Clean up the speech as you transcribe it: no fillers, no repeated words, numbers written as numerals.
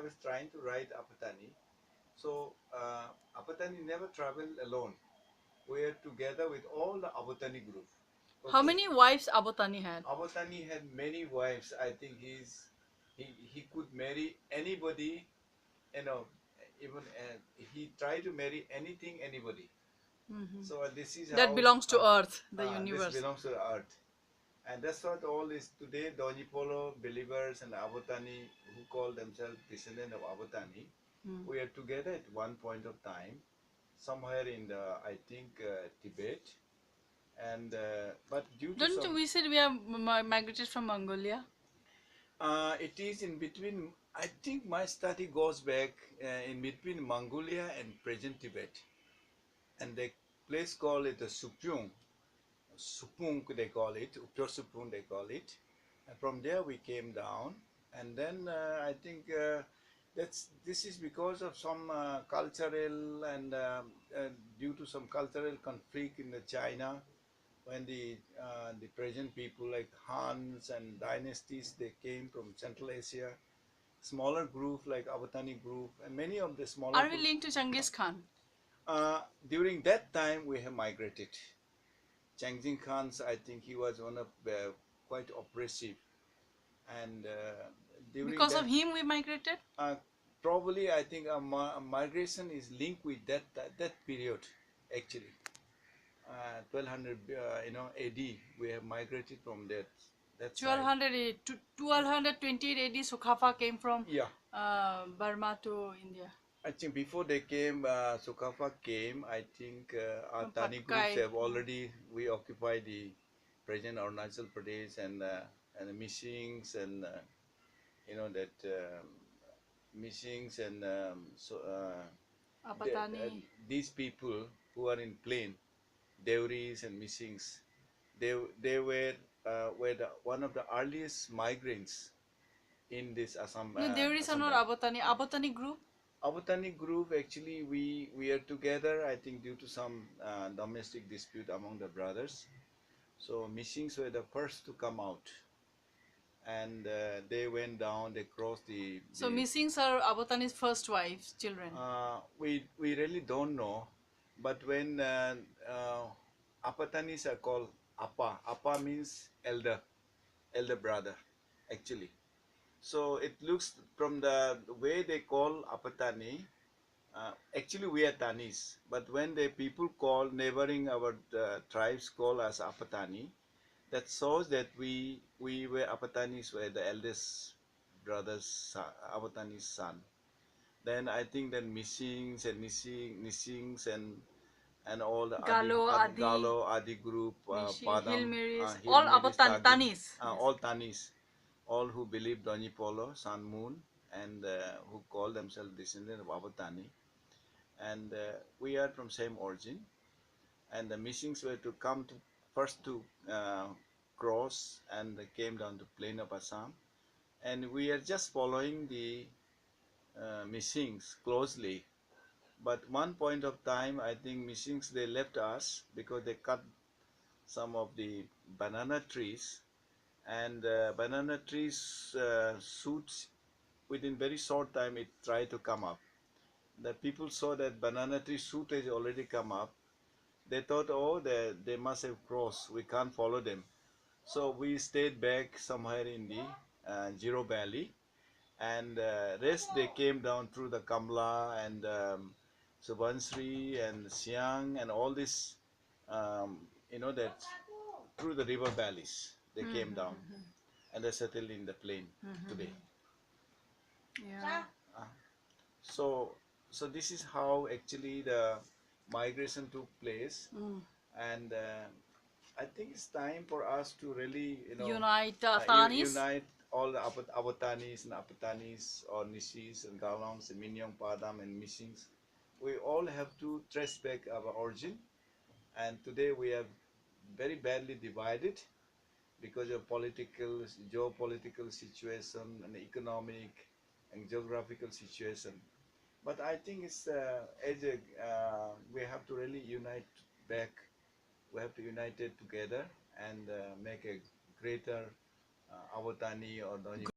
was trying to write Abotani, so Abotani never traveled alone. We are together with all the Abotani group. How Okay, many wives Abotani had? Abotani had many wives. I think he could marry anybody. You know, even he tried to marry anything, anybody. Mhm. So this is That how belongs to Earth, the this universe. belongs to the earth. And that's what all is today. Donipolo believers and Abotani, who call themselves descendants of Abotani, Mm. we are together at one point of time, somewhere in the I think Tibet, and but due to Don't some, we said we are migrated from Mongolia? it is in between. I think my study goes back in between Mongolia and present Tibet, and the place called it the Supyung. Supung they call it, Upyor Supung they call it. And from there we came down, and then I think that's this is because of some cultural and due to some cultural conflict in the China, when the present people like Hans and dynasties they came from Central Asia, smaller group like Avatani group and many of the smaller Are we group. linked to Genghis Khan? During that time we have migrated. Genghis Khan, I think he was one of quite oppressive, and during Because of that, him we migrated? uh, probably I think migration is linked with that period, actually. 1200, AD, we have migrated from that side. 1200 to 1228 AD Sukhafa came from Yeah, Burma to India. I think before they came, Sukafa came. I think our From Tani groups Patkai. have already we occupy the present Arunachal Pradesh and the Mishings and that Mishings and the, Apatani. these people who are in plain, Deuris and Mishings, they were one of the earliest migrants in this No, there is Assam not Valley. Abotani. Abotani group. Abotani group actually we are together. I think due to some domestic dispute among the brothers. So Mishings were the first to come out, and they went down. They crossed So the missing are Abotani's first wives, children. we really don't know, but when Apatanis are called Appa. Appa means elder brother, actually. So it looks from the way they call Apatani. Actually, we are Tanis, but when the people call neighboring our tribes call us Apatani, that shows that we were Apatanis were the eldest brother's son, Apatani's son. Then I think then Missings and all the Galo, Adi, Galo, Adi group, Mishi, Padam, Hilmiris, all Hilmiris, Tagin, Abotanis. Yes. all Tanis, all who believe Doni Polo, Sun Moon, and who call themselves descendants of Abatani. And we are from same origin. And the Missings were to come to first to cross and they came down to plain of Assam. And we are just following the Missings closely. But one point of time, I think Missings they left us because they cut some of the banana trees, and banana trees shoots within very short time it tried to come up. The people saw that banana tree shoot has already come up. They thought, oh, they must have crossed. We can't follow them. So we stayed back somewhere in the Jiro Valley, and rest they came down through the Kamla and Subansri and Siang and all this, that through the river valleys they came down and they settled in the plain today. Yeah. Uh, so, so this is how actually the migration took place, Mm. and I think it's time for us to really, Unite Tanis. unite all the Abotanis and Apatanis or Nishis and Galongs and Minyong Padam and Mishings. We all have to trace back our origin, and today we are very badly divided because of political, geopolitical situation and economic and geographical situation. But I think it's as a we have to really unite back. We have to unite it together and make a greater Awatani or Donyi